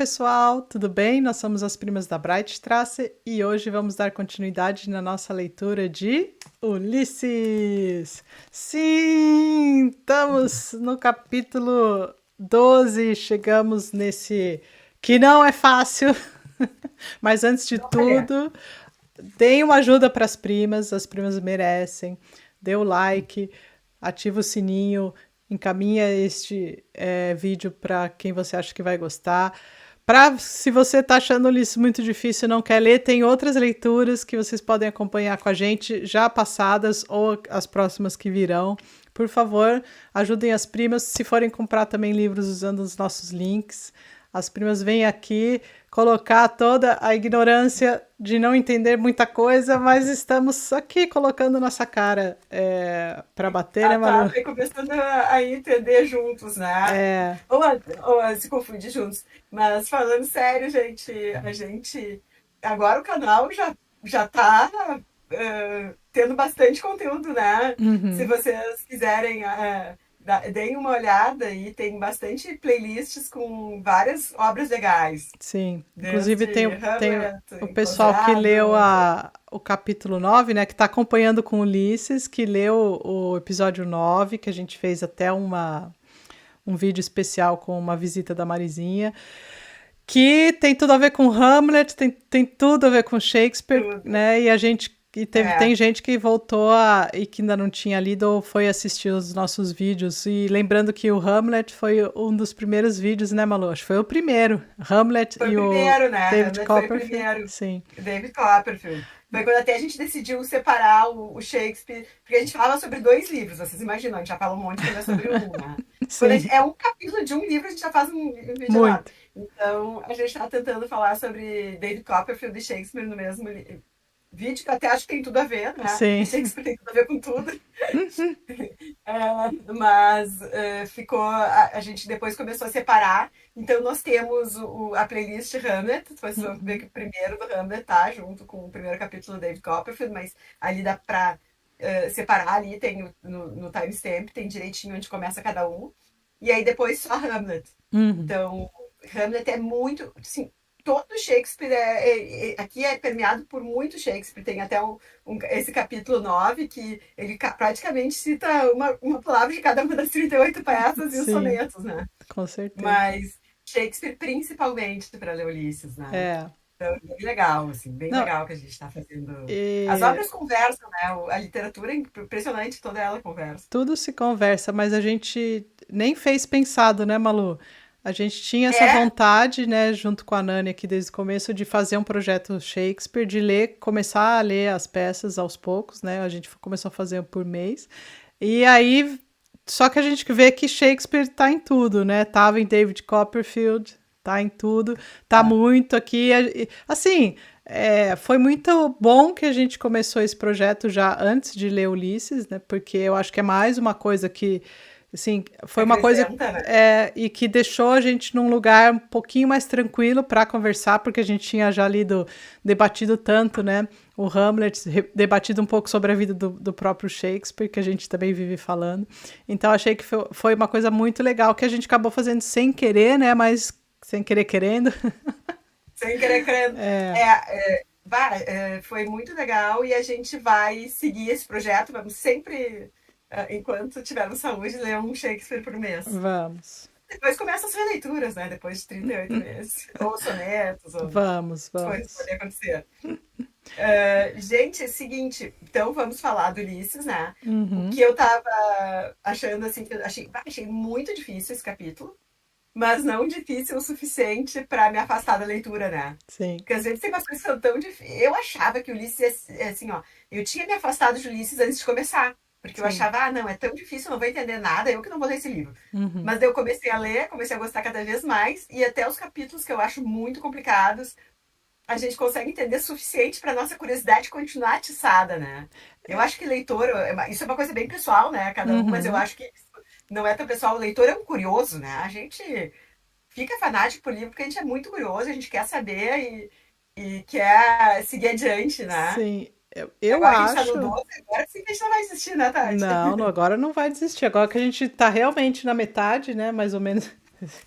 pessoal, tudo bem? Nós somos as Primas da Breitstraße e hoje vamos dar continuidade na nossa leitura de Ulisses. Sim, estamos no capítulo 12, chegamos nesse que não é fácil, mas antes de Olha, tudo, deem uma ajuda para as primas merecem. Dê o like, ativa o sininho, encaminha este vídeo para quem você acha que vai gostar. Se você está achando isso muito difícil e não quer ler, tem outras leituras que vocês podem acompanhar com a gente, já passadas ou as próximas que virão. Por favor, ajudem as primas. Se forem comprar também livros usando os nossos links, as primas vêm aqui colocar toda a ignorância de não entender muita coisa, mas estamos aqui colocando nossa cara para bater, né, a Malu? Tata começando a entender juntos, né? É, Ou a se confundir juntos. Mas falando sério, gente, a gente. Agora o canal já tá tendo bastante conteúdo, né? Se uhum, vocês quiserem, deem uma olhada e tem bastante playlists com várias obras legais. sim. Inclusive Desde tem Hamlet, o pessoal que Enclausurado. leu o capítulo 9, né, que está acompanhando com Ulisses, que leu o episódio 9, que a gente fez até um vídeo especial com uma visita da Marizinha. Que tem tudo a ver com Hamlet, tem tudo a ver com Shakespeare, Tudo. né? Tem É. gente que e que ainda não tinha lido ou foi assistir os nossos vídeos. E lembrando que o Hamlet foi um dos primeiros vídeos, né, Malu? Acho que foi o primeiro. Hamlet Foi o e o primeiro, né? David Hamlet foi o Copperfield. primeiro. Sim, David Copperfield. Foi quando até a gente decidiu separar o Shakespeare, porque a gente fala sobre dois livros, vocês imaginam, a gente já fala um monte quando é sobre um, né? sim, É um capítulo de um livro, a gente já faz um vídeo lá. muito. Então, a gente está tentando falar sobre David Copperfield e Shakespeare no mesmo vídeo, que até acho que tem tudo a ver, né? Sim. Shakespeare tem tudo a ver com tudo. Mas ficou. A gente depois começou a separar. Então nós temos a playlist Hamlet. Vocês vão ver que o primeiro do Hamlet tá junto com o primeiro capítulo do David Copperfield, mas ali dá pra separar ali, tem no timestamp, tem direitinho onde começa cada um. E aí depois só Hamlet. Uhum. Então, Hamlet é muito. Assim, todo Shakespeare aqui é permeado por muito Shakespeare. Tem até esse capítulo 9 que ele praticamente cita uma palavra de cada uma das 38 peças e os Sim, sonetos, né? com certeza. Mas Shakespeare principalmente para ler Ulisses, né? É. Então, bem legal, assim, bem Não, legal que a gente está fazendo. As e obras conversam, né? A literatura é impressionante, toda ela conversa. tudo se conversa, mas a gente nem fez pensado, né, Malu? A gente tinha essa É, vontade, né, junto com a Nani aqui desde o começo, de fazer um projeto Shakespeare, de ler, começar a ler as peças aos poucos, né? A gente começou a fazer por mês. E aí, só que a gente vê que Shakespeare tá em tudo, né? Tava em David Copperfield, tá em tudo, tá é, muito aqui. Assim, foi muito bom que a gente começou esse projeto já antes de ler Ulisses, né? Porque eu acho que é mais uma coisa que, assim, foi uma coisa acrescenta, né? e que deixou a gente num lugar um pouquinho mais tranquilo para conversar, porque a gente tinha já debatido tanto, né? O Hamlet, debatido um pouco sobre a vida do próprio Shakespeare, que a gente também vive falando. Então, achei que foi uma coisa muito legal que a gente acabou fazendo sem querer, né? Mas sem querer querendo. Sem querer querendo. É, Foi muito legal e a gente vai seguir esse projeto. Vamos sempre, enquanto tivermos saúde, ler um Shakespeare por mês. vamos. Depois começam as releituras, né? Depois de 38 meses. Ou sonetos, ou Vamos, as coisas vamos. podem acontecer. Gente, é o seguinte, então vamos falar do Ulisses, né? O que Uhum, eu tava achando, assim, que eu achei muito difícil esse capítulo, mas não difícil o suficiente para me afastar da leitura, né? sim, Porque às vezes tem umas coisas que são tão difíceis. Eu achava que Ulisses assim, ó. Eu tinha me afastado de Ulisses antes de começar. Porque eu sim. achava, não, é tão difícil, eu não vou entender nada, eu que não vou ler esse livro. Uhum. Mas daí eu comecei a ler, comecei a gostar cada vez mais, e até os capítulos que eu acho muito complicados, a gente consegue entender o suficiente para nossa curiosidade continuar atiçada, né? Eu acho que leitor, isso é uma coisa bem pessoal, né? Cada um, mas eu Uhum. acho que não é tão pessoal. O leitor é um curioso, né? A gente fica fanático por livro porque a gente é muito curioso, a gente quer saber e quer seguir adiante, né? Sim, E eu agora que a gente tá no acho. 12, agora sim que a gente não vai desistir, né, Tati? Não, agora não vai desistir. Agora que a gente tá realmente na metade, né? Mais ou menos.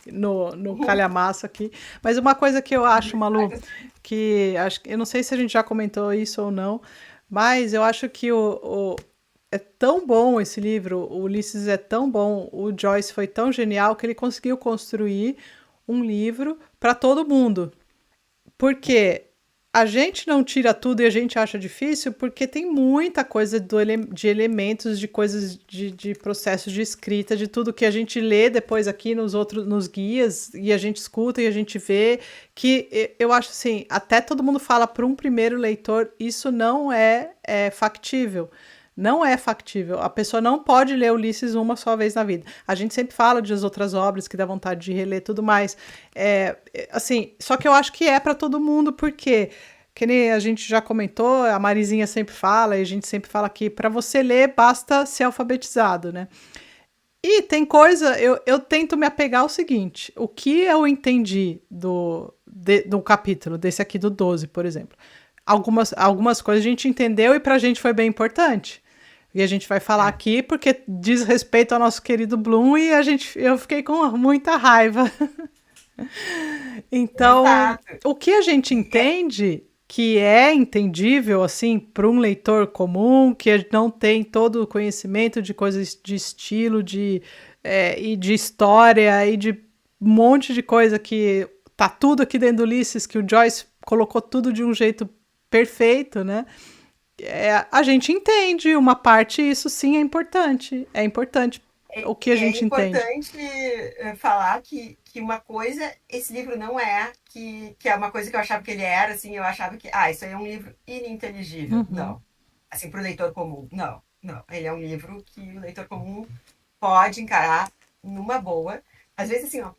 no calhamaço aqui. Mas uma coisa que eu acho, Malu, que acho, eu não sei se a gente já comentou isso ou não, mas eu acho que é tão bom esse livro, o Ulisses é tão bom, o Joyce foi tão genial que ele conseguiu construir um livro para todo mundo. Porque a gente não tira tudo e a gente acha difícil porque tem muita coisa de elementos, de coisas de processos de escrita, de tudo que a gente lê depois aqui nos guias e a gente escuta e a gente vê que eu acho assim, até todo mundo fala para um primeiro leitor, isso não é factível. Não é factível. A pessoa não pode ler Ulisses uma só vez na vida. A gente sempre fala de as outras obras que dá vontade de reler tudo mais. Assim, só que eu acho que é para todo mundo, porque, que nem a gente já comentou, a Marizinha sempre fala, e a gente sempre fala que para você ler basta ser alfabetizado, né? E tem coisa, eu tento me apegar ao seguinte: o que eu entendi do capítulo, desse aqui do 12, por exemplo. Algumas coisas a gente entendeu e pra gente foi bem importante. E a gente vai falar É, aqui porque diz respeito ao nosso querido Bloom e eu fiquei com muita raiva. Então, exato. o que a gente E é, entende que é entendível assim para um leitor comum que não tem todo o conhecimento de coisas de estilo, e de história e de um monte de coisa que tá tudo aqui dentro do Ulisses, que o Joyce colocou tudo de um jeito perfeito, né? A gente entende uma parte, e isso sim é importante. É importante o que a e é gente entende. importante falar que uma coisa, esse livro não é que é uma coisa que eu achava que ele era, assim, eu achava que, isso aí é um livro ininteligível. Uhum, Não. Assim, para o leitor comum. Não, não. Ele é um livro que o leitor comum pode encarar numa boa. Às vezes, assim, ó,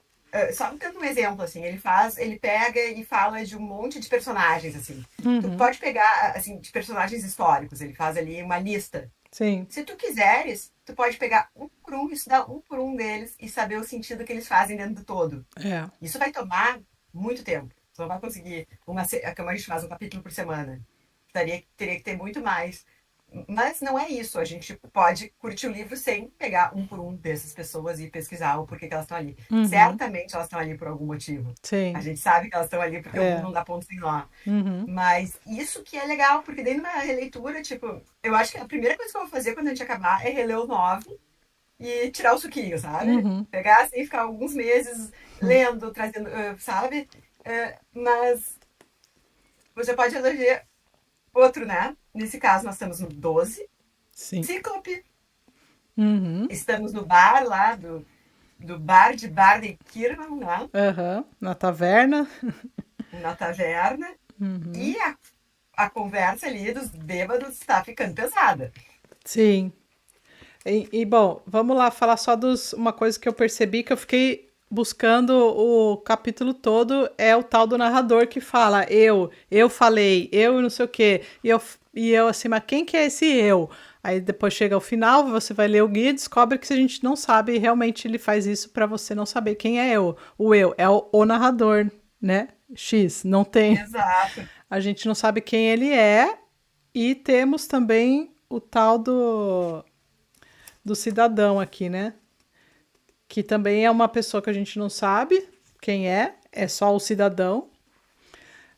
só dando um exemplo, assim, ele pega e fala de um monte de personagens, assim. Tu uhum, pode pegar, assim, de personagens históricos, ele faz ali uma lista. sim, Se tu quiseres, tu pode pegar um por um, estudar um por um deles e saber o sentido que eles fazem dentro do todo. é. Isso vai tomar muito tempo. Tu não vai conseguir, como a gente faz um capítulo por semana. Teria que ter muito mais. Mas não é isso. A gente pode curtir o livro sem pegar um por um dessas pessoas e pesquisar o porquê que elas estão ali. Uhum, Certamente elas estão ali por algum motivo. A sim, gente sabe que elas estão ali porque o mundo é. não dá ponto sem nó. Uhum, Mas isso que é legal, porque daí numa releitura, tipo, eu acho que a primeira coisa que eu vou fazer quando a gente acabar é reler o 9 e tirar o suquinho, sabe? uhum, Pegar assim, ficar alguns meses lendo, trazendo, sabe? Mas você pode eleger outro, né? Nesse caso, nós estamos no 12, sim. Cíclope. Uhum, Estamos no bar lá do bar de Kirman, né? aham, na taverna. Na taverna. Uhum, E a conversa ali dos bêbados está ficando pesada. sim. Bom, vamos lá falar só dos. Uma coisa que eu percebi que eu fiquei buscando o capítulo todo é o tal do narrador que fala eu falei, eu não sei o quê. E eu assim, mas quem que é esse eu? Aí depois chega ao final, você vai ler o guia e descobre que se a gente não sabe, realmente ele faz isso para você não saber quem é eu. O eu é o narrador, né? X, não tem. Exato. A gente não sabe quem ele é. E temos também o tal do cidadão aqui, né? Que também é uma pessoa que a gente não sabe quem é só o cidadão.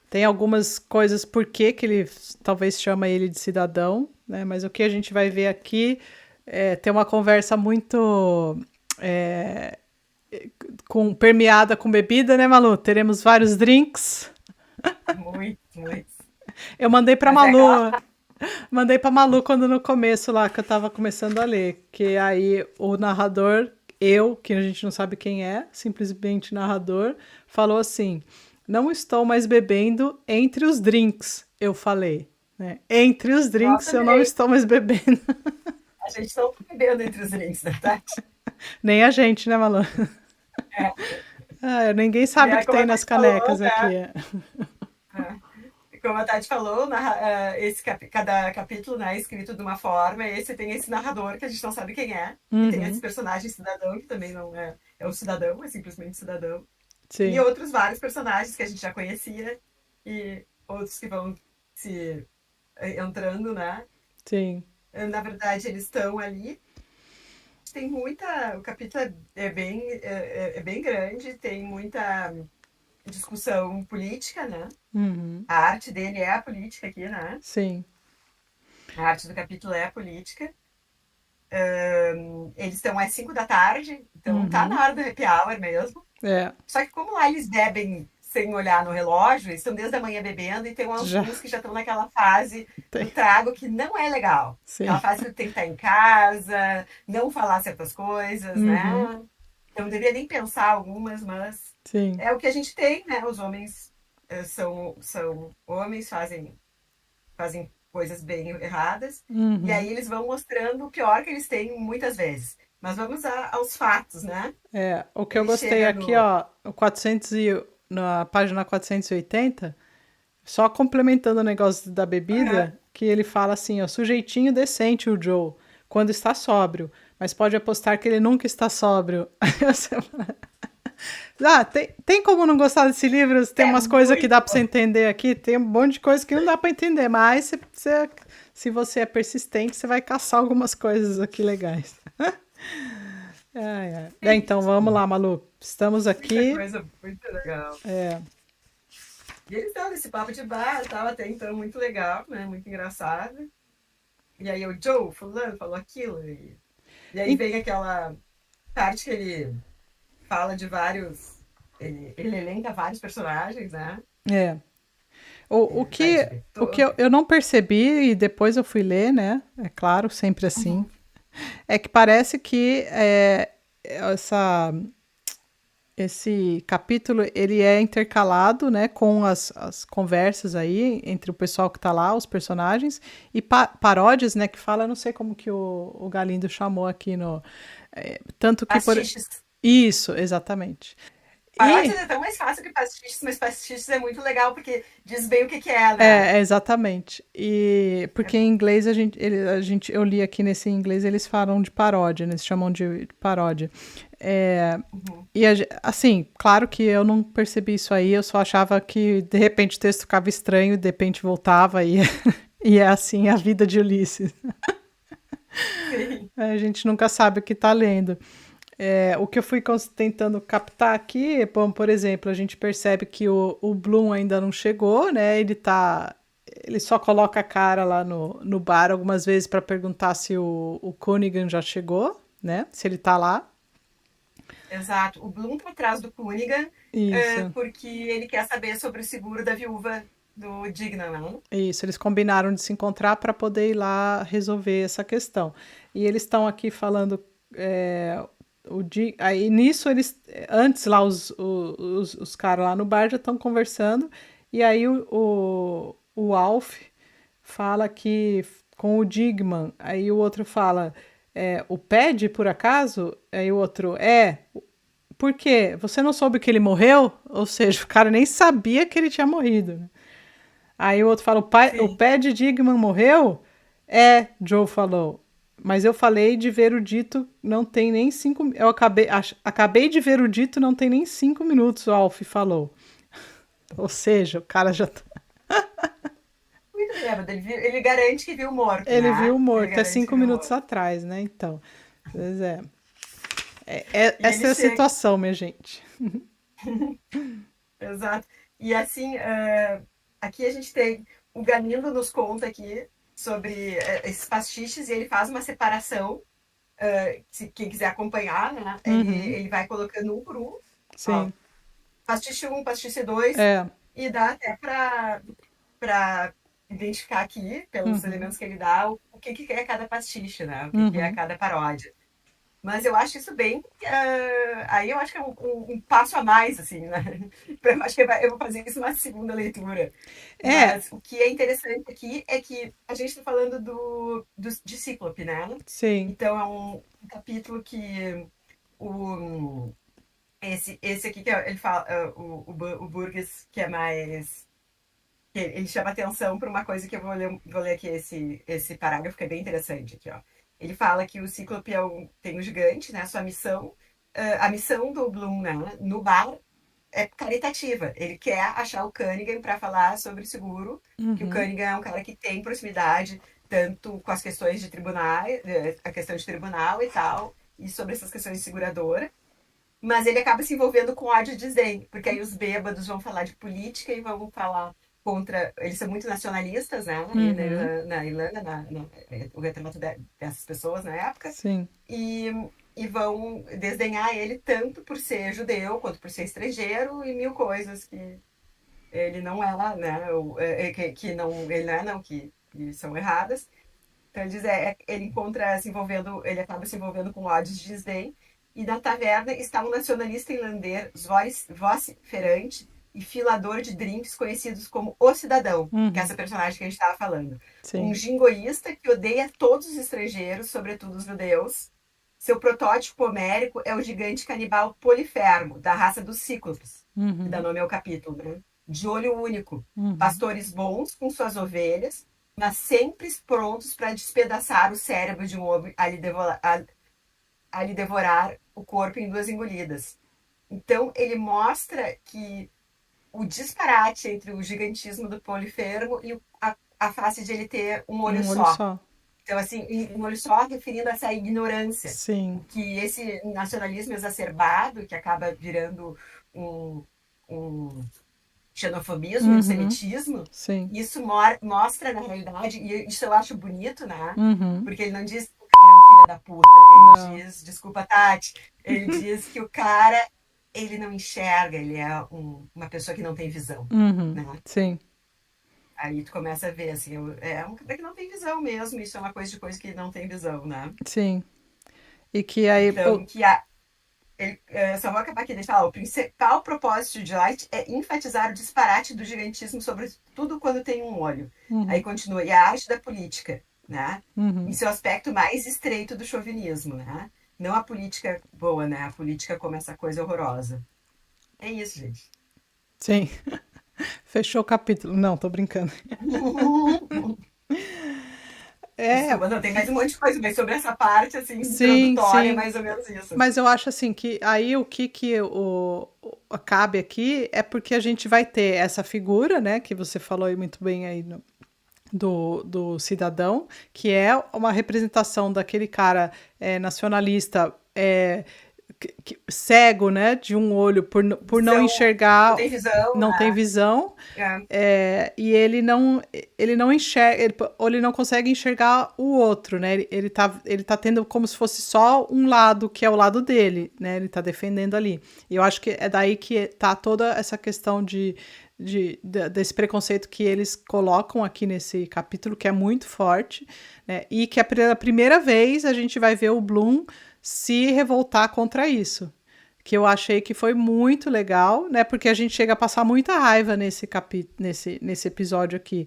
Tem algumas coisas por que ele talvez chama ele de cidadão, né? Mas o que a gente vai ver aqui tem uma conversa muito é, permeada com bebida, né, Malu? Teremos vários drinks. Muito, muito. Eu mandei pra Mas é aquela. Malu, mandei pra Malu quando no começo lá, que eu tava começando a ler. Que aí o narrador, que a gente não sabe quem é, simplesmente narrador, falou assim: Não estou mais bebendo entre os drinks, eu falei. Né? Entre os Nós drinks eu não também. estou mais bebendo. A gente não tá bebendo entre os drinks, na verdade. Nem a gente, né, Malu? É. Ninguém E sabe o é que como tem a nas Tati falou, canecas aqui. né? Como a Tati falou, cada capítulo, né, é escrito de uma forma, e esse tem esse narrador que a gente não sabe quem é, e tem esse Uhum, personagem cidadão, que também não é o cidadão, é simplesmente cidadão, e sim, outros vários personagens que a gente já conhecia, e outros que vão se entrando, né? sim. Na verdade, eles estão ali. tem muita. O capítulo é bem grande, tem muita discussão política, né? Uhum. A arte dele é a política aqui, né? Sim. A arte do capítulo é a política. Eles estão às 5 da tarde, então tá Uhum. na hora do happy hour mesmo. É, Só que como lá eles bebem sem olhar no relógio, eles estão desde a manhã bebendo e tem já uns que já estão naquela fase do tem. trago que não é legal. Sim. Aquela fase que tu tem que estar em casa, não falar certas coisas, né? Uhum. Eu não deveria nem pensar algumas, mas Sim. é o que a gente tem, né? Os homens são homens, fazem coisas bem erradas, e aí Uhum. eles vão mostrando o pior que eles têm muitas vezes. Mas vamos aos fatos, né? É, o que eu Ele gostei chega aqui, no. ó, o 400 na página 480, só complementando o negócio da Aham. bebida, que ele fala assim, ó, sujeitinho decente o Joe, quando está sóbrio, mas pode apostar que ele nunca está sóbrio. Ah, tem como não gostar desse livro? Tem É umas coisas que dá muito pra você bom. entender aqui, tem um monte de coisa que não dá pra entender, mas se você é persistente, você vai caçar algumas coisas aqui legais. Ai, ai. Então, vamos lá, Malu. Estamos Muita aqui. coisa muito legal. É, E eles estão nesse papo de bar, tava até então muito legal, né? Muito engraçado. E aí o Joe, fulano, falou aquilo. E aí em- vem aquela parte que ele fala de vários. Ele elenca vários personagens, né? é. O, o É, vai, que, diga. o que eu não percebi, e depois eu fui ler, né? É claro, sempre assim. Uhum. É que parece que essa, esse capítulo ele é intercalado, né, com as conversas aí entre o pessoal que tá lá, os personagens, e paródias, né, que fala, eu não sei como que o Galindo chamou aqui no... tanto que por... Pastiches. Isso, exatamente. E Paródias é tão mais fácil que pastiches, mas pastiches é muito legal porque diz bem o que que é, né? exatamente. E É porque em bom. inglês eu li aqui nesse inglês eles falam de paródia, né, eles chamam de paródia. É, Uhum. e assim, claro que eu não percebi isso aí, eu só achava que de repente o texto ficava estranho, de repente voltava e, e é assim a vida de Ulisses. Sim. A gente nunca sabe o que está lendo. O que eu fui tentando captar aqui, bom, por exemplo, a gente percebe que o Bloom ainda não chegou, né? Ele só coloca a cara lá no bar algumas vezes para perguntar se o Cunningham já chegou, né? Se ele tá lá. Exato. O Bloom tá atrás do Cunningham, Isso. porque ele quer saber sobre o seguro da viúva do Dignan, né? Isso, eles combinaram de se encontrar para poder ir lá resolver essa questão. E eles estão aqui falando. Aí nisso eles. Antes lá, os caras lá no bar já estão conversando. E aí o Alf fala que com o Digman. Aí o outro fala. O Ped, por acaso? Aí o outro. Por quê? Você não soube que ele morreu? Ou seja, o cara nem sabia que ele tinha morrido, né? Aí o outro fala: o Sim. pé de Digman morreu? Joe falou. Mas eu falei de ver o dito, não tem nem 5. Eu acabei de ver o dito, não tem nem 5 minutos, o Alf falou. Ou seja, o cara já. Muito bêbado. Ele garante que viu morto, Ele viu né? o Ele morto, é garante que cinco viu minutos morto. atrás, né? Então. Pois é. E ele Essa é a chega. situação, minha gente. Exato. E assim, aqui a gente tem o Ganindo nos conta aqui sobre esses pastiches e ele faz uma separação. Se quem quiser acompanhar, né? Uhum, Ele vai colocando um por um. Ó, sim. pastiche um, pastiche 2 É. e dá até para identificar aqui, pelos Uhum, elementos que ele dá, o que, que é cada pastiche, né? O que, que é uhum. cada paródia. Mas eu acho isso bem. Aí eu acho que é um passo a mais, assim, né? Eu acho que eu vou fazer isso uma segunda leitura. É, Mas o que é interessante aqui é que a gente está falando de Cíclope, né? sim. Então é um capítulo que o, esse aqui que ele fala, o Burgess, que é mais. Que ele chama atenção para uma coisa que eu vou ler aqui, esse parágrafo que é bem interessante aqui, ó. Ele fala que o Cíclope tem um gigante, né? Sua missão, a missão do Bloom, né, no bar é caritativa. Ele quer achar o Cunningham para falar sobre seguro, que o Uhum, Cunningham é um cara que tem proximidade tanto com as questões de tribunal, a questão de tribunal e tal, e sobre essas questões de seguradora. Mas ele acaba se envolvendo com ódio e desdém, porque aí os bêbados vão falar de política e vão falar contra. Eles são muito nacionalistas, né? Ali Uhum. na Irlanda, o retrato dessas pessoas na época, Sim. e, e vão desdenhar ele tanto por ser judeu quanto por ser estrangeiro e mil coisas que ele não é lá, né? Que não, ele não é, não, que são erradas. Então ele diz, ele encontra se envolvendo, ele acaba se envolvendo com ódios de desdém. E na taverna está um nacionalista irlandês vociferante e filador de drinks conhecidos como O Cidadão, que é Uhum. essa personagem que a gente estava falando. Um Sim. jingoísta que odeia todos os estrangeiros, sobretudo os judeus. Seu protótipo homérico é o gigante canibal Polifermo, da raça dos Cíclopes, que dá Uhum. nome ao capítulo, né? De olho único, Uhum. pastores bons com suas ovelhas, mas sempre prontos para despedaçar o cérebro de um homem a lhe devorar o corpo em duas engolidas. Então, ele mostra que o disparate entre o gigantismo do Polifermo e a face de ele ter um olho Um olho só. só. Então, assim, um olho só referindo a essa ignorância. Sim. O que esse nacionalismo exacerbado, que acaba virando um, um xenofobismo, Uhum. antissemitismo, Sim. isso mostra na realidade, e isso eu acho bonito, né? Uhum. Porque ele não diz que o cara é um filho da puta, ele Não. diz, desculpa, Tati, ele diz que o cara, ele não enxerga, ele é uma pessoa que não tem visão, Uhum. né? Sim. Aí tu começa a ver, assim, é um cara que não tem visão mesmo, isso é uma coisa que não tem visão, né? Sim. E que aí. Então, só vou acabar aqui, deixa eu falar, o principal propósito de Light é enfatizar o disparate do gigantismo sobre tudo quando tem um olho. Aí Uhum. continua, e a arte da política, né? Em Uhum. seu aspecto mais estreito do chauvinismo, né? Não a política boa, né? A política como essa coisa horrorosa. É isso, gente. Sim. Fechou o capítulo. Não, tô brincando. É, Desculpa, não, tem mais um monte de coisa, mas sobre essa parte, assim, sim, introdutória, é sim. mais ou menos isso. Mas eu acho assim que aí o que cabe aqui é porque a gente vai ter essa figura, né, que você falou aí muito bem aí do cidadão, que é uma representação daquele cara nacionalista cego, né, de um olho por não Visão, não enxergar, tem visão, não tem né? visão, É, e ele não enxerga, ou ele não consegue enxergar o outro, né? Ele tá tendo como se fosse só um lado, que é o lado dele, né? Ele tá defendendo ali. E eu acho que é daí que tá toda essa questão desse preconceito que eles colocam aqui nesse capítulo, que é muito forte, né? E que pela primeira vez a gente vai ver o Bloom se revoltar contra isso, que eu achei que foi muito legal, né? Porque a gente chega a passar muita raiva nesse episódio aqui,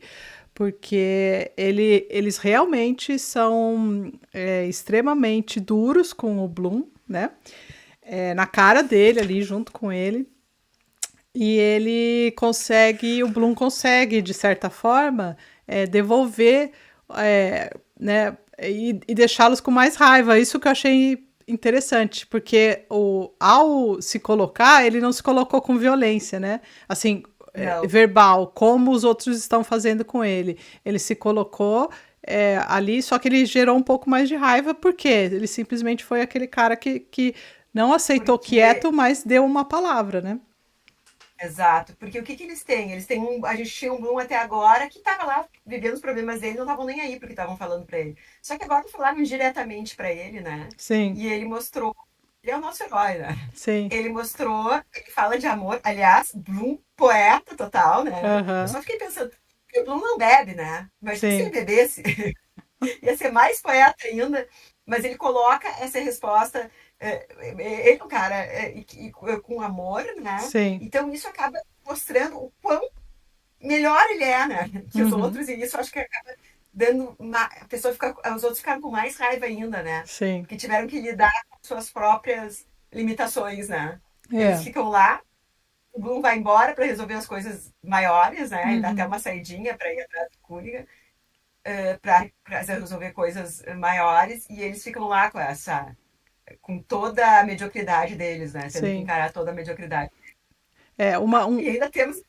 porque eles realmente são extremamente duros com o Bloom, né? Na cara dele ali, junto com ele. E o Bloom consegue, de certa forma, devolver, né, e deixá-los com mais raiva. Isso que eu achei interessante, porque ao se colocar, ele não se colocou com violência, né? Assim, não. verbal, como os outros estão fazendo com ele. Ele se colocou ali, só que ele gerou um pouco mais de raiva, porque ele simplesmente foi aquele cara que não aceitou Porque quieto, mas deu uma palavra, né? Exato, porque o que que eles têm? A gente tinha um Bloom até agora que estava lá vivendo os problemas dele, não estavam nem aí porque estavam falando para ele. Só que agora falaram diretamente para ele, né? Sim, E ele mostrou, ele é o nosso herói, né? sim. Ele mostrou, ele fala de amor, aliás, Bloom poeta total, né? Eu Aham, só fiquei pensando, porque o Bloom não bebe, né? Imagina se ele sim. bebesse. Ia ser mais poeta ainda, mas ele coloca essa resposta. Ele é um cara com amor, né? Sim. Então isso acaba mostrando o quão melhor ele é, né? Que os Uhum, outros, e isso acho que acaba dando uma. A pessoa fica. Os outros ficaram com mais raiva ainda, né? sim. Porque tiveram que lidar com suas próprias limitações, né? Eles É. ficam lá, o Bloom vai embora para resolver as coisas maiores, né? Ele dá até Uhum, uma saidinha para ir atrás do Cunningham para resolver coisas maiores e eles ficam lá com toda a mediocridade deles, né? Tendo que sim. encarar toda a mediocridade. É, E ainda temos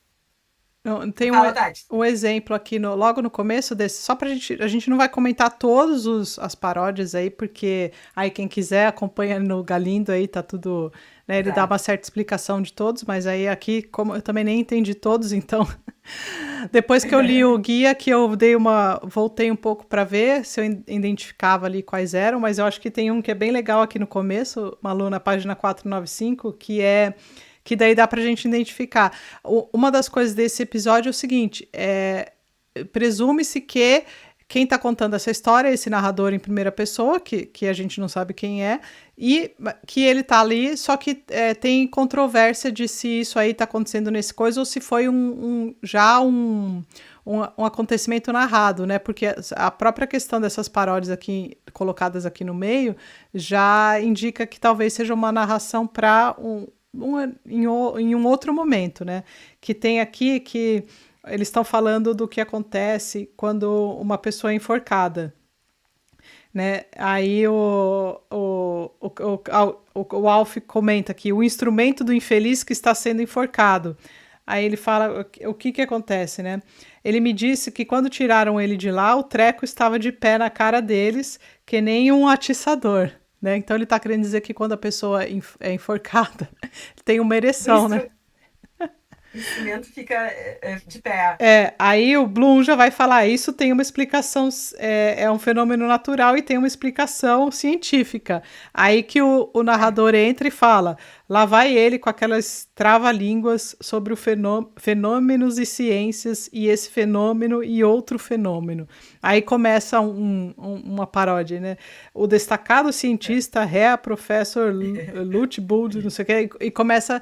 Não, tem Fala, Tati. um exemplo aqui logo no começo desse, só pra gente, a gente não vai comentar todos as paródias aí, porque aí quem quiser acompanha no Galindo aí, tá tudo, né, ele dá Tá. uma certa explicação de todos, mas aí aqui, como eu também nem entendi todos, então, depois que eu li o guia, que eu voltei um pouco pra ver se eu identificava ali quais eram, mas eu acho que tem um que é bem legal aqui no começo, Malu, na página 495, que daí dá pra gente identificar. Uma das coisas desse episódio é o seguinte: presume-se que quem está contando essa história é esse narrador em primeira pessoa, que a gente não sabe quem é, e que ele está ali, só que tem controvérsia de se isso aí está acontecendo nesse coisa ou se foi já um acontecimento narrado, né? Porque a própria questão dessas paródias aqui colocadas aqui no meio já indica que talvez seja uma narração para em um outro momento, né? Que tem aqui que eles estão falando do que acontece quando uma pessoa é enforcada, né? Aí o Alf comenta aqui, o instrumento do infeliz que está sendo enforcado. Aí ele fala o que acontece, né? Ele me disse que quando tiraram ele de lá, o treco estava de pé na cara deles, que nem um atiçador, né? Então ele está querendo dizer que quando a pessoa é enforcada, tem uma Do ereção, né? instru- o instrumento fica de pé. Aí o Bloom já vai falar, isso tem uma explicação, é um fenômeno natural e tem uma explicação científica. Aí que o narrador entra e fala, lá vai ele com aquelas trava-línguas sobre o fenômenos e ciências e esse fenômeno e outro fenômeno. Aí começa uma paródia, né? O destacado cientista professor Lutbuld, não sei o que, e começa,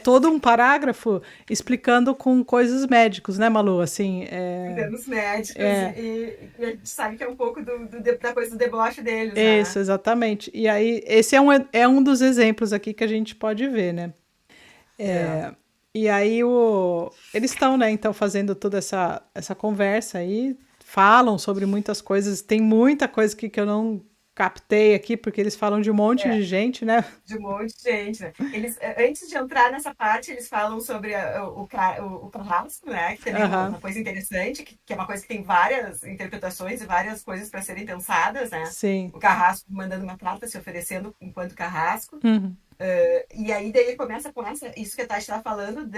todo um parágrafo explicando com coisas médicos, né, Malu? Assim, Em termos médicos, é, e a gente sabe que é um pouco da coisa do deboche deles, isso, né? exatamente. E aí, esse é um dos exemplos aqui que a gente pode ver, né? É. E aí, eles estão, né, então, fazendo toda essa conversa aí, falam sobre muitas coisas, tem muita coisa que eu não captei aqui, porque eles falam de um monte É. de gente, né? De um monte de gente, né? Eles, antes de entrar nessa parte, eles falam sobre o carrasco, né? Que também é Aham, uma coisa interessante, que é uma coisa que tem várias interpretações e várias coisas para serem pensadas, né? sim. O carrasco mandando uma carta, se oferecendo enquanto carrasco. Uhum. E aí daí ele começa com isso que a Tati estava falando,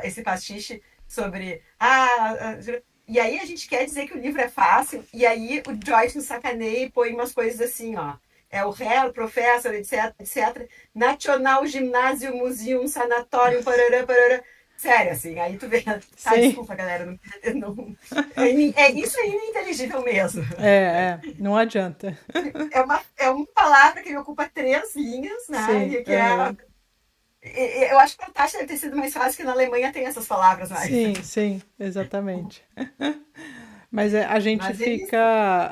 esse pastiche sobre. E aí a gente quer dizer que o livro é fácil, e aí o Joyce nos sacaneia e põe umas coisas assim, ó. É o réu, professor, etc, etc. National Gymnasium Museum Sanatorium, parará, parará. Sério, assim, aí tu vê. Tá, Sim. desculpa, galera. Não, isso aí é ininteligível mesmo. Não adianta. É uma palavra que ocupa 3 linhas, né? Sim, E que eu acho que na Taxa deve ter sido mais fácil que na Alemanha tem essas palavras mais. sim, sim, exatamente. Mas Mas eles.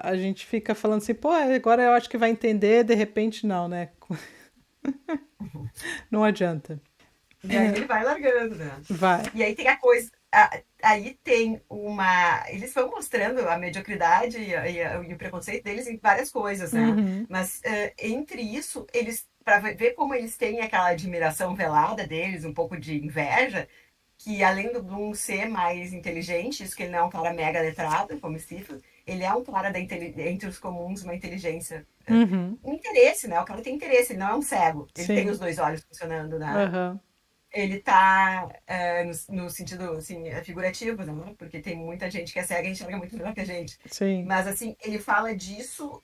a gente fica falando assim, pô, agora eu acho que vai entender, de repente não, né? Não adianta. E aí ele vai largando, né? Vai. E aí tem a coisa. Aí tem uma. Eles vão mostrando a mediocridade e o preconceito deles em várias coisas, né? Uhum, Mas entre isso, eles. Para ver como eles têm aquela admiração velada deles, um pouco de inveja, que além do Bloom ser mais inteligente, isso que ele não é um cara mega letrado, como Stephen, ele é um cara entre os comuns, uma inteligência, uhum, um interesse, né? O cara tem interesse, ele não é um cego, ele tem sim. os 2 olhos funcionando, né? Aham, Ele tá no sentido, assim, figurativo, né? Porque tem muita gente que é cega e enxerga muito melhor que a gente. sim. Mas, assim, ele fala disso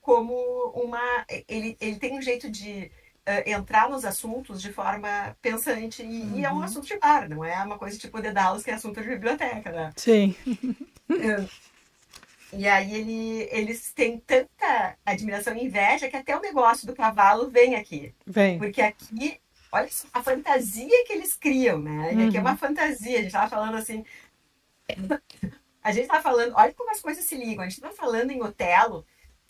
como uma... Ele tem um jeito de entrar nos assuntos de forma pensante e é um Uhum, assunto de bar, não é uma coisa tipo The Dallas que é assunto de biblioteca, né? sim. E aí eles têm tanta admiração e inveja que até o negócio do cavalo vem aqui. Vem. Porque aqui, olha só, a fantasia que eles criam, né? E aqui é uma Uhum, fantasia. A gente tava falando assim, a gente tava falando, olha como as coisas se ligam. A gente tava falando em Otelo,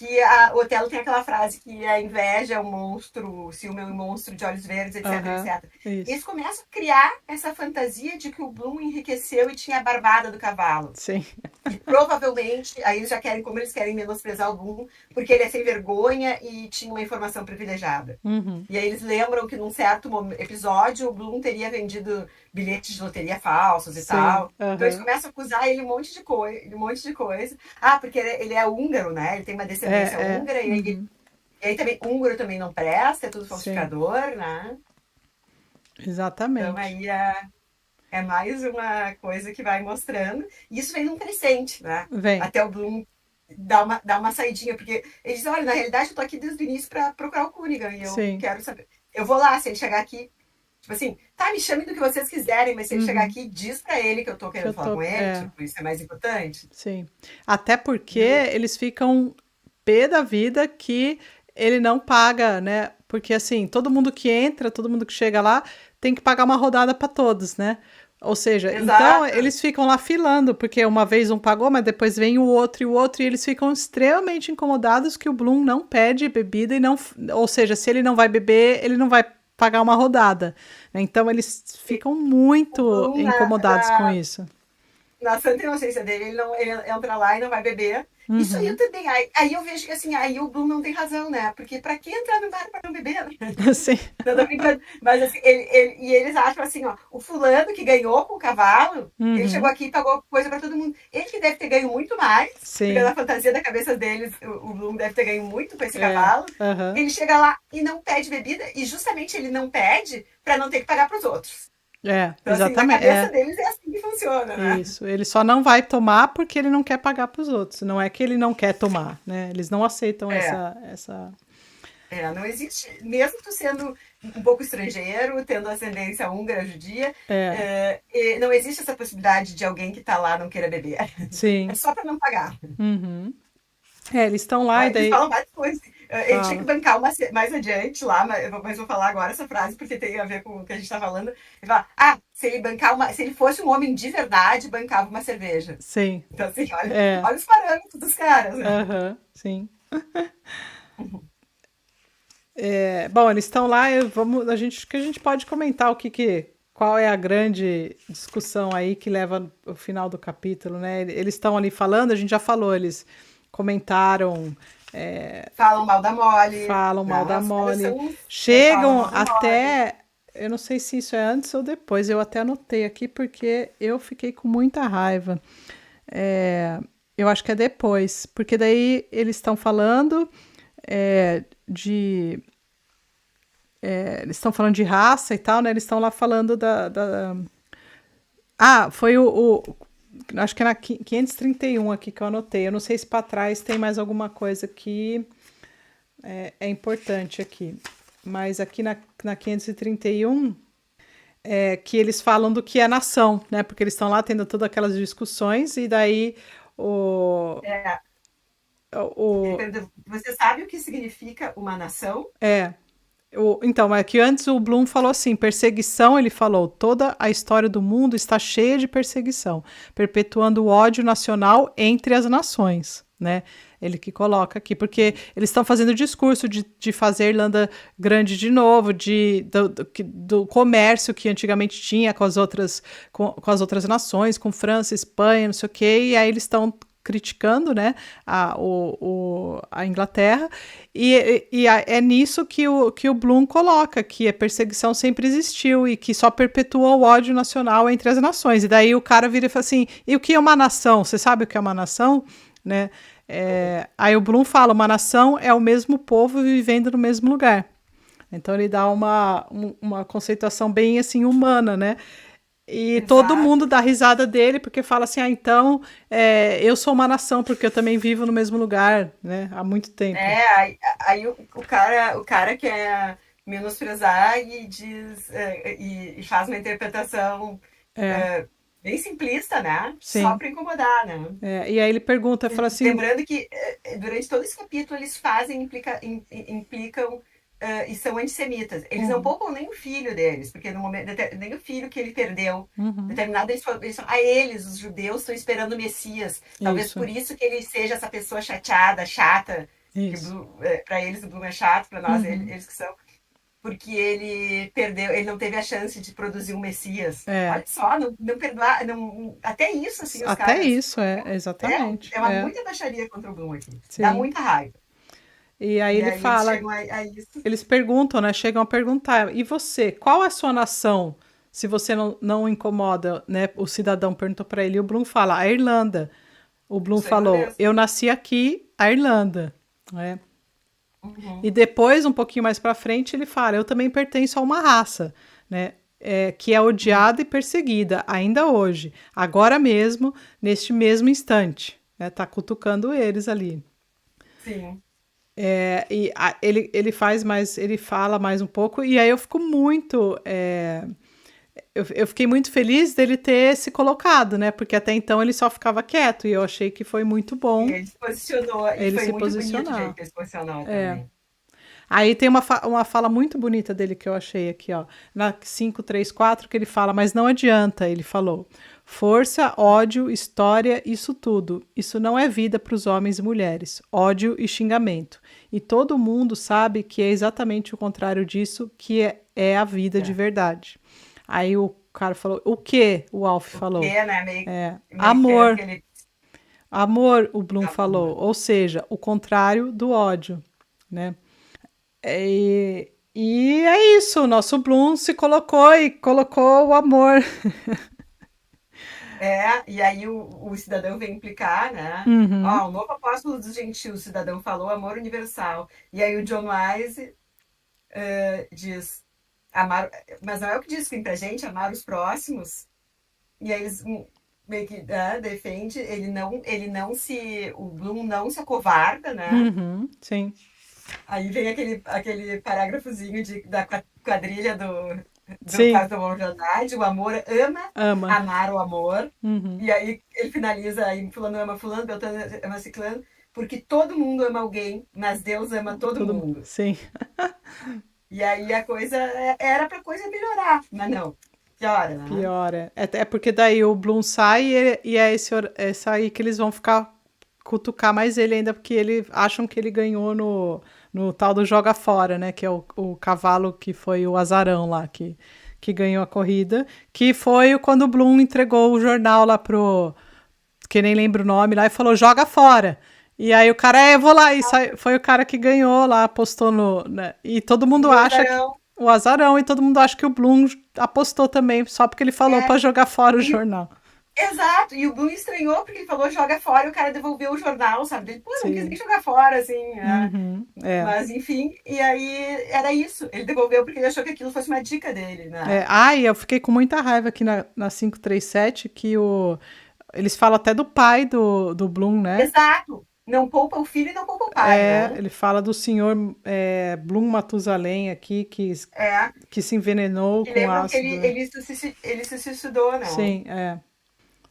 que o Otelo tem aquela frase que a inveja é um monstro, o ciúme é um monstro de olhos verdes, etc, Aham, etc. isso. Eles começam a criar essa fantasia de que o Bloom enriqueceu e tinha a barbada do cavalo. Sim. E provavelmente, aí eles já querem, como eles querem menosprezar o Bloom, porque ele é sem vergonha e tinha uma informação privilegiada. Uhum. E aí eles lembram que num certo episódio o Bloom teria vendido bilhetes de loteria falsos e Sim. tal. Então eles Aham. começam a acusar ele um monte de coisa. Ah, porque ele é húngaro, né? Ele tem uma descendência É, é. húngara Uhum. e aí também húngaro também não presta, é tudo Sim. falsificador, né? Então Exatamente. aí é mais uma coisa que vai mostrando. E isso vem num crescente, né? Vem. Até o Bloom dar uma saidinha, porque ele diz, olha, na realidade eu tô aqui desde o início para procurar o Cunningham e eu Sim. quero saber. Eu vou lá, se ele chegar aqui, tipo assim, tá, me chamem do que vocês quiserem, mas se ele chegar Uhum. aqui, diz pra ele que eu tô Que querendo eu falar tô. com ele, É. tipo, isso é mais importante. Sim. Até porque E aí, eles ficam pé da vida que ele não paga, né? Porque assim, todo mundo que entra, todo mundo que chega lá, tem que pagar uma rodada para todos, né? Ou seja, então exato. eles ficam lá filando, porque uma vez um pagou, mas depois vem o outro, e eles ficam extremamente incomodados que o Bloom não pede bebida e não. Ou seja, se ele não vai beber, ele não vai pagar uma rodada, né? Então eles ficam O muito Bloom incomodados com isso. na santa inocência dele, ele entra lá e não vai beber. Isso aí eu Uhum. também. Aí eu vejo que assim, aí o Bloom não tem razão, né? Porque pra que entrar no bar pra não beber? Sim. Não, tô brincando. Mas assim, e eles acham assim, ó, o fulano que ganhou com o cavalo, ele chegou Uhum. aqui e pagou coisa pra todo mundo. Ele que deve ter ganho muito mais, porque Sim. na fantasia da cabeça deles, o Bloom deve ter ganho muito com esse É. cavalo. Aham. Ele chega lá e não pede bebida, e justamente ele não pede pra não ter que pagar pros outros. É, Então, assim, na exatamente. cabeça É deles é assim que funciona, né? isso. Ele só não vai tomar porque ele não quer pagar para os outros. Não é que ele não quer tomar, né? Eles não aceitam É. essa. Não existe, mesmo tu sendo um pouco estrangeiro, tendo ascendência húngara, judia, É, não existe essa possibilidade de alguém que está lá não queira beber. É sim. só para não pagar. Uhum. É, eles estão lá e Eles daí falam várias coisas. Ele tinha que fala. bancar mais adiante lá, mas vou falar agora essa frase porque tem a ver com o que a gente está falando. Ele fala: se ele fosse um homem de verdade, bancava uma cerveja. Sim. Então, assim, É. olha os parâmetros dos caras, né? Aham, sim. É, bom, eles estão lá, vamos, que a gente pode comentar qual é a grande discussão aí que leva ao final do capítulo, né? Eles estão ali falando, a gente já falou, eles comentaram, Falam mal da Molly, falam né? mal da As caras Molly, são. Falam chegam mal da Molly. até, eu não sei se isso é antes ou depois, eu até anotei aqui porque eu fiquei com muita raiva. É, eu acho que é depois, porque daí eles estão falando de eles estão falando de raça e tal, né? Eles estão lá falando Ah, foi acho que é na 531 aqui que eu anotei. Eu não sei se para trás tem mais alguma coisa que é importante aqui. Mas aqui na 531 que eles falam do que é nação, né? Porque eles estão lá tendo todas aquelas discussões e daí o, É, o você sabe o que significa uma nação? é então, é que antes o Bloom falou assim: perseguição, ele falou, toda a história do mundo está cheia de perseguição, perpetuando o ódio nacional entre as nações, né? Ele que coloca aqui, porque eles estão fazendo o discurso de fazer a Irlanda grande de novo, do comércio que antigamente tinha com as outras nações, com França, Espanha, não sei o quê, e aí eles estão criticando, né, a Inglaterra, é nisso que o Bloom coloca, que a perseguição sempre existiu e que só perpetua o ódio nacional entre as nações. E daí o cara vira e fala assim, e o que é uma nação? Você sabe o que é uma nação? Né? Aí o Bloom fala, uma nação é o mesmo povo vivendo no mesmo lugar. Então ele dá uma conceituação bem assim humana, né? E todo mundo Exato. dá risada dele porque fala assim: então eu sou uma nação porque eu também vivo no mesmo lugar, né? Há muito tempo. Aí o cara quer menosprezar e diz e faz uma interpretação É, bem simplista, né? Só sim. para incomodar, né? E aí ele pergunta, fala assim: Lembrando que durante todo esse capítulo eles implicam e são antissemitas. Eles não uhum, poupam nem o filho deles, porque no momento nem o filho que ele perdeu, uhum, determinado eles falam, a eles, os judeus, estão esperando o Messias. Talvez isso, por isso que ele seja essa pessoa chateada, chata. Que Isso. para eles o Bloom é chato, para nós Uhum. eles que são, porque ele perdeu, ele não teve a chance de produzir um Messias. É, Olha só, não perdoar, não, até isso assim os até caras isso, exatamente. é uma É, muita baixaria contra o Bloom aqui. Dá sim. muita raiva. E aí E ele aí eles fala, chegam a isso. eles perguntam, né? Chegam a perguntar, e você, qual é a sua nação? Se você não incomoda, né? O cidadão perguntou para ele, e o Bloom fala, a Irlanda. O Eu Bloom sou falou, irlandês. eu nasci aqui, a Irlanda, né? E Uhum. depois, um pouquinho mais para frente, ele fala, eu também pertenço a uma raça, né? Que é odiada e perseguida ainda hoje, agora mesmo, neste mesmo instante. Né, tá cutucando eles ali. Sim. Ele faz mais, ele fala mais um pouco, e aí eu fico muito. Eu fiquei muito feliz dele ter se colocado, né? Porque até então ele só ficava quieto, e eu achei que foi muito E bom ele se posicionou, e ele foi se muito bonito o jeito posicionar. que ele se posicionou É. também. Aí tem uma fala muito bonita dele que eu achei aqui, ó. Na 534, que ele fala, mas não adianta, ele falou. Força, ódio, história, isso tudo. Isso não é vida para os homens e mulheres. Ódio e xingamento. E todo mundo sabe que é exatamente o contrário disso que é a vida de É. verdade. Aí o cara falou, o que? O Alf O falou. quê, né? Meio, meio querendo que Amor. ele. Amor, o Bloom Amor. falou. Ou seja, o contrário do ódio, né? E é isso, o nosso Bloom se colocou e colocou o amor. E aí o cidadão vem implicar, né? Uhum, Ó, o novo apóstolo dos gentios, o cidadão falou amor universal. E aí o John Wise diz, amar, mas não é o que diz que pra gente, amar os próximos. E aí eles meio que defende, o Bloom não se acovarda, né? uhum, sim, Aí vem aquele parágrafozinho da quadrilha do sim, Caso da Morjandade, o amor ama ama. amar o amor. Uhum, E aí ele finaliza aí, fulano ama fulano, Beltrano ama ciclano, porque todo mundo ama alguém, mas Deus ama todo todo, mundo. sim, E aí a coisa era pra coisa melhorar, mas não. Piora, né? pior é porque daí o Bloom sai e é esse aí que eles vão ficar cutucar mais ele ainda, porque eles acham que ele ganhou no tal do joga fora, né? Que é o cavalo que foi o azarão lá, que ganhou a corrida, que foi quando o Bloom entregou o jornal lá que nem lembro o nome lá, e falou: joga fora. E aí o cara, eu vou lá, e foi o cara que ganhou lá, apostou no. Né? E todo mundo E o acha que. azarão, O azarão, e todo mundo acha que o Bloom apostou também, só porque ele falou é, pra jogar fora o e, jornal. exato, e o Bloom estranhou porque ele falou joga fora e o cara devolveu o jornal, sabe? Ele, pô, não quis nem Sim. jogar fora, assim, né? Uhum, Mas enfim, e aí era isso. Ele devolveu porque ele achou que aquilo fosse uma dica dele, né? E eu fiquei com muita raiva aqui na 537 que eles falam até do pai do Bloom, né? Exato. Não poupa o filho e não poupa o pai, né? Ele fala do senhor Bloom Matusalém aqui, É. que se envenenou Que com lembram que ácido. Né? ele se suicidou, né? Sim,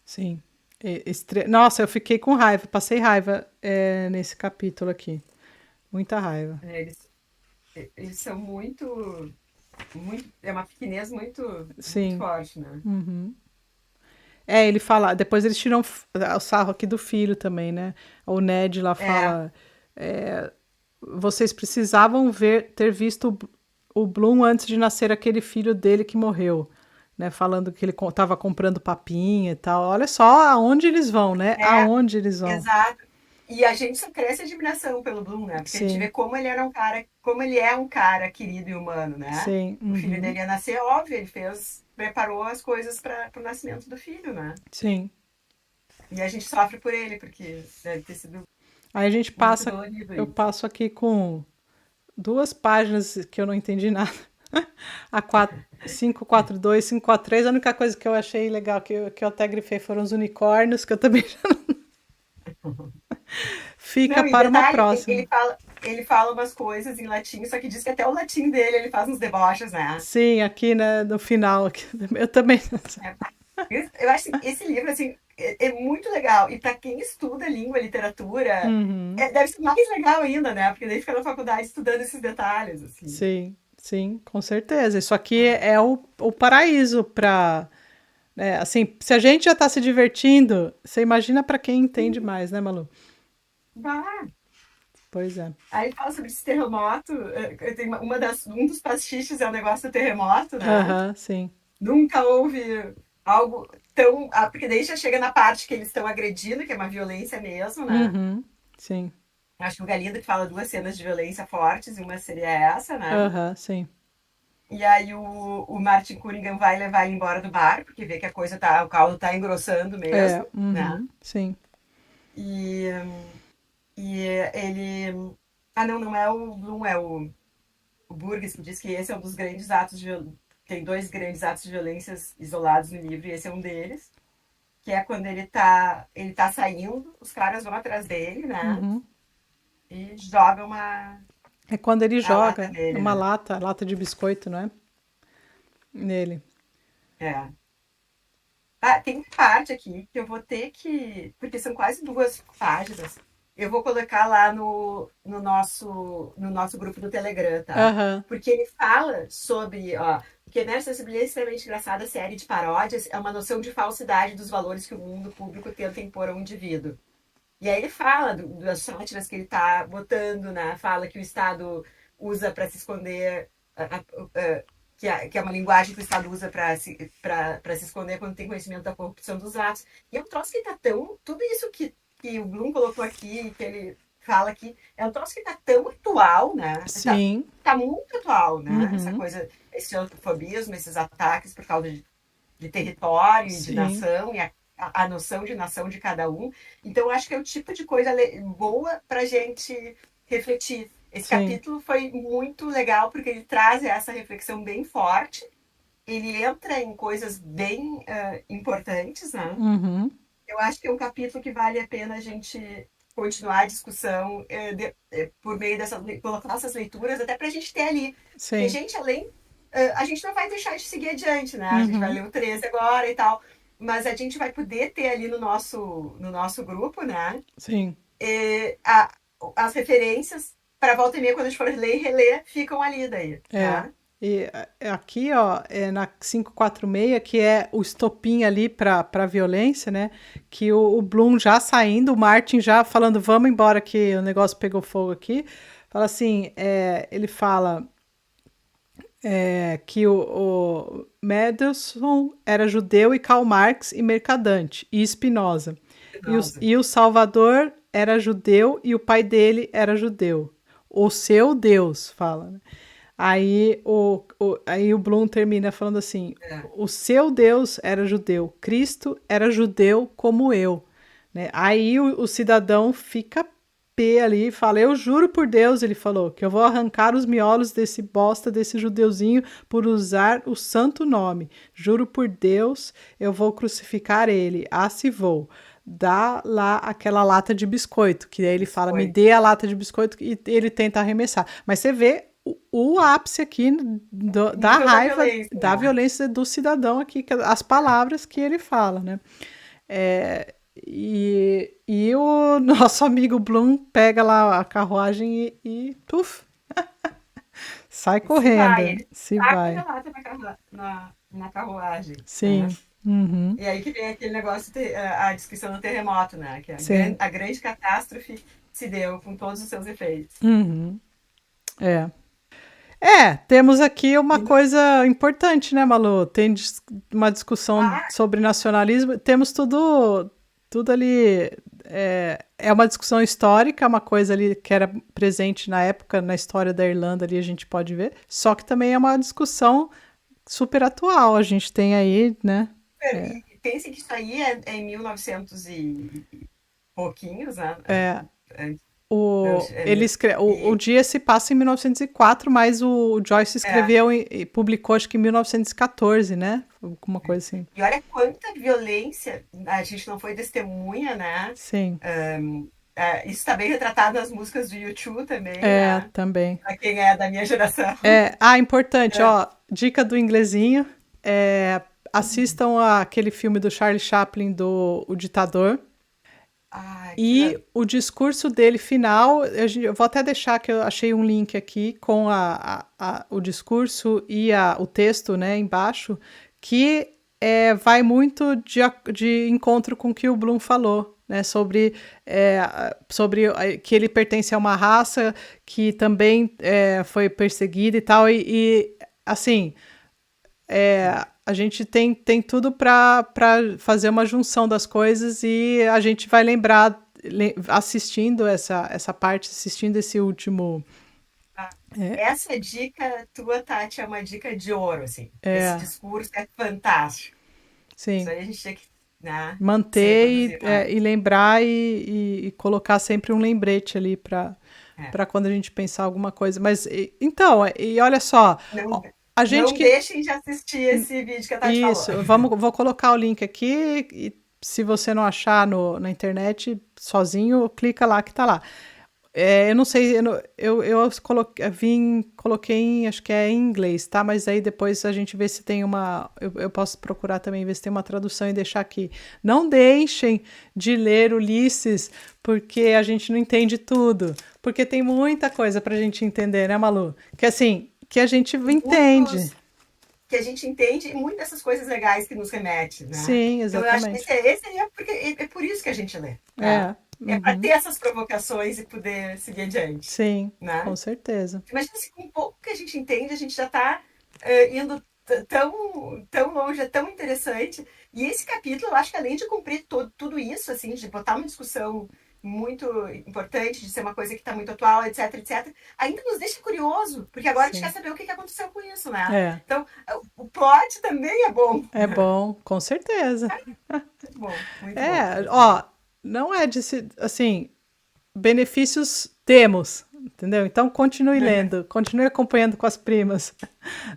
sim. Nossa, eu fiquei com raiva, passei raiva nesse capítulo aqui. Muita raiva. Eles são muito. É uma pequenez muito Sim. forte, né? Ele fala. Depois eles tiram o sarro aqui do filho também, né? O Ned lá É, fala. Vocês precisavam ter visto o Bloom antes de nascer aquele filho dele que morreu. Né, falando que ele estava comprando papinha e tal. Olha só aonde eles vão, né? é, Aonde eles vão. exato. E a gente só cresce admiração pelo Bloom, né? Porque a gente vê Sim, como ele era um cara, como ele é um cara querido e humano, né? sim, O filho uhum, dele ia nascer, óbvio, preparou as coisas para o nascimento do filho, né? sim. E a gente sofre por ele, porque deve ter sido Aí a gente muito passa, dolorido eu isso. passo aqui com 2 páginas que eu não entendi nada. A 542, 543. A única coisa que eu achei legal, que eu até grifei, foram os unicórnios, que eu também fica Não, e para uma detalhe, próxima. ele fala umas coisas em latim, só que diz que até o latim dele ele faz uns deboches, né? Sim, aqui, né, no final. Aqui, eu também. É, eu acho que esse livro, assim, é muito legal. E para quem estuda língua, literatura, Uhum, deve ser mais legal ainda, né? Porque daí fica na faculdade estudando esses detalhes, assim. sim, sim, com certeza. Isso aqui é o paraíso para. Assim, se a gente já está se divertindo, você imagina para quem entende mais, né, Malu? Bah. Pois é. Aí ele fala sobre esse terremoto. Tem um dos pastiches é o negócio do terremoto, né? Aham, sim. Nunca houve algo tão. Porque daí já chega na parte que eles estão agredindo, que é uma violência mesmo, né? Uhum, sim. Acho que o Galindo que fala duas cenas de violência fortes, e uma seria essa, né? Aham, sim. E aí o Martin Cunningham vai levar ele embora do bar, porque vê que a coisa tá, o caldo tá engrossando É, mesmo, né? uhum, sim. E, e ele. Ah, não, não é o Bloom, é o Burgess que diz que esse é um dos grandes atos de. Tem dois grandes atos de violências isolados no livro, e esse é um deles, que é quando ele tá saindo, os caras vão atrás dele, né? Uhum. E jogam É quando ele a lata joga nele, uma né? lata de biscoito, não é? Nele. É. Ah, tem parte aqui que eu vou ter que. Porque são quase 2 páginas. Eu vou colocar lá no nosso grupo do Telegram, tá? Aham, Porque ele fala sobre. Ó, que nessa extremamente engraçada série de paródias é uma noção de falsidade dos valores que o mundo público tenta impor ao indivíduo. E aí ele fala das sátiras que ele está botando, né? Fala que o Estado usa para se esconder, que é uma linguagem que o Estado usa para se esconder quando tem conhecimento da corrupção dos atos. E é um troço que está tão. Tudo isso que o Bloom colocou aqui, que ele fala aqui, é um troço que está tão atual, né? Está sim. tá muito atual, né? Essa Uhum, coisa, esse xenofobismo, esses ataques por causa de território e de sim, nação, e a noção de nação de cada um. Então, eu acho que é o tipo de coisa boa para a gente refletir. Esse sim. capítulo foi muito legal porque ele traz essa reflexão bem forte, ele entra em coisas bem importantes, né? Uhum, Eu acho que é um capítulo que vale a pena a gente continuar a discussão por meio dessa, colocar essas leituras, até para a gente ter ali. Porque, sim. gente, a gente não vai deixar de seguir adiante, né? A gente vai Uhum, ler o 13 agora e tal, mas a gente vai poder ter ali no nosso grupo, né? sim. E as referências para volta e meia, quando a gente for ler e reler, ficam ali daí, É. né? E aqui, ó, é na 546, que é o estopim ali para violência, né? Que o Bloom já saindo, o Martin já falando, vamos embora que o negócio pegou fogo aqui. Fala assim, ele fala que o Mendelssohn era judeu e Karl Marx e mercadante, e Spinoza. Nossa. E o Salvador era judeu e o pai dele era judeu. O seu Deus, fala, né? Aí o Bloom termina falando assim: É. o seu Deus era judeu, Cristo era judeu como eu. Né? Aí o cidadão fica pé ali e fala: eu juro por Deus, ele falou, que eu vou arrancar os miolos desse bosta, desse judeuzinho, por usar o santo nome. Juro por Deus, eu vou crucificar ele. Ah, se vou. Dá lá aquela lata de biscoito, que aí ele fala: me Biscoito. dê a lata de biscoito, e ele tenta arremessar. Mas você vê o ápice aqui da Nível da raiva, violência, da né? violência do cidadão aqui, as palavras que ele fala, né? E o nosso amigo Bloom pega lá a carruagem puf, sai E se vai, correndo, ele se taca a vai. lata na carruagem, Sim, né? uhum, E aí que vem aquele negócio, a descrição do terremoto, né? Que sim, a grande catástrofe se deu com todos os seus efeitos. uhum, é. Temos aqui uma E coisa importante, né, Malu? Tem uma discussão ah, sobre nacionalismo, temos tudo ali. É uma discussão histórica, uma coisa ali que era presente na época, na história da Irlanda, ali a gente pode ver, só que também é uma discussão super atual. A gente tem aí, né? e pense que isso aí é em 1900 e pouquinhos, né? É, Antes, o e, dia se passa em 1904, mas o Joyce é, escreveu e publicou, acho que em 1914, né? Alguma coisa assim. e olha quanta violência a gente não foi testemunha, né? Sim. Isso está bem retratado nas músicas do U2 também, né? Também. Pra quem é da minha geração. Importante, ó, dica do inglesinho, assistam aquele filme do Charlie Chaplin, do O Ditador, Ai, e o discurso dele final, eu vou até deixar que eu achei um link aqui com o discurso e o texto, né, embaixo, que vai muito de encontro com o que o Bloom falou. né? Sobre que ele pertence a uma raça que também foi perseguida e tal. E assim, a gente tem tudo para fazer uma junção das coisas e a gente vai lembrar, assistindo essa parte, assistindo esse último. Ah, É, essa dica tua, Tati, é uma dica de ouro, assim. Esse é, discurso é fantástico. Isso sim. aí a gente tinha que, né, se Manter reproduzir mais. e lembrar e colocar sempre um lembrete ali É. para quando a gente pensar alguma coisa. Mas então, e olha só, Não, ó, a gente não que. deixem de assistir esse vídeo que a Tati falou. Isso, vou colocar o link aqui e se você não achar na internet sozinho, clica lá que tá lá. Eu não sei, eu coloquei acho que é em inglês, tá? Mas aí depois a gente vê se tem uma. Eu posso procurar também, ver se tem uma tradução e deixar aqui. Não deixem de ler Ulisses, porque a gente não entende tudo. Porque tem muita coisa pra gente entender, né, Malu? Que assim, que a gente entende. Muitos que a gente entende e muitas dessas coisas legais que nos remete, né? Sim, Então eu acho que exatamente. esse aí é, porque, é por isso que a gente lê, né? É, É para ter uhum, essas provocações e poder seguir adiante, sim, com né? certeza. Imagina se com um pouco que a gente entende, a gente já está indo tão longe, é tão interessante. E esse capítulo, eu acho que além de cumprir tudo isso, assim, de botar uma discussão muito importante, de ser uma coisa que está muito atual, etc, etc, ainda nos deixa curioso, porque agora a gente quer Sim. saber o que aconteceu com isso, né? É, Então, o plot também é bom. é bom, com certeza. Muito bom, muito bom, É, muito bom. ó, não é de se, assim, benefícios temos, entendeu? Então continue lendo, continue acompanhando com as primas.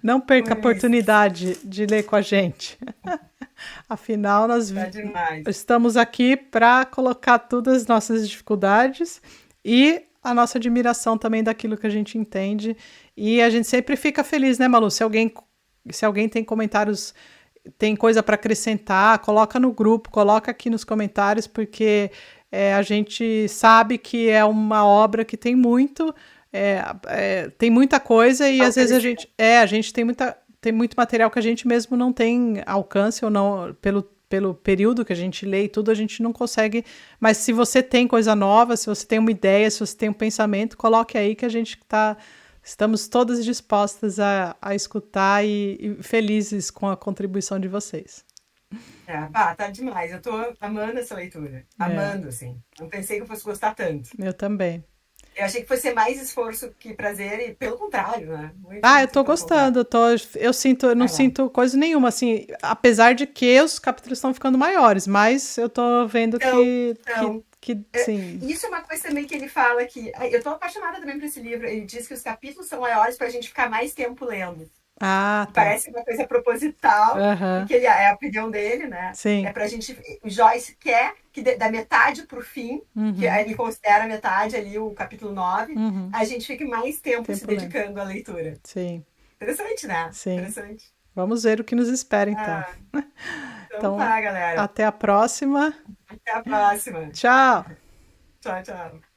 Não perca a Ulisses, oportunidade de ler com a gente. Afinal, tá demais. estamos aqui para colocar todas as nossas dificuldades e a nossa admiração também daquilo que a gente entende. E a gente sempre fica feliz, né, Malu? Se alguém tem comentários, tem coisa para acrescentar, coloca no grupo, coloca aqui nos comentários, porque a gente sabe que é uma obra que tem muita coisa e A às vezes a oferecer. gente, a gente tem muito material que a gente mesmo não tem alcance ou não, pelo período que a gente lê e tudo, a gente não consegue. Mas se você tem coisa nova, se você tem uma ideia, se você tem um pensamento, coloque aí que a gente estamos todas dispostas a escutar e felizes com a contribuição de vocês. Tá demais. Eu tô amando essa leitura. É, Amando, assim. Não pensei que eu fosse gostar tanto. eu também. Eu achei que fosse ser mais esforço que prazer, e pelo contrário, né? Muito, Eu muito tô pelo contrário. gostando, eu não Vai lá. sinto coisa nenhuma, assim, apesar de que os capítulos estão ficando maiores, mas eu tô vendo Então, que, então que sim. isso é uma coisa também que ele fala que. Eu tô apaixonada também por esse livro. Ele diz que os capítulos são maiores pra gente ficar mais tempo lendo. Ah, tá. Parece uma coisa proposital, Aham, porque ele, é a opinião dele, né? É sim. pra gente. O Joyce quer que da metade pro fim, que Uhum, ele considera a metade ali, o capítulo 9, uhum. a gente fique mais tempo se Tempo lento. dedicando à leitura. Sim, Interessante, né? sim. Interessante. Vamos ver o que nos espera, então. Ah, então Então, tá, galera. até a próxima. Até a próxima. Tchau! Tchau, tchau.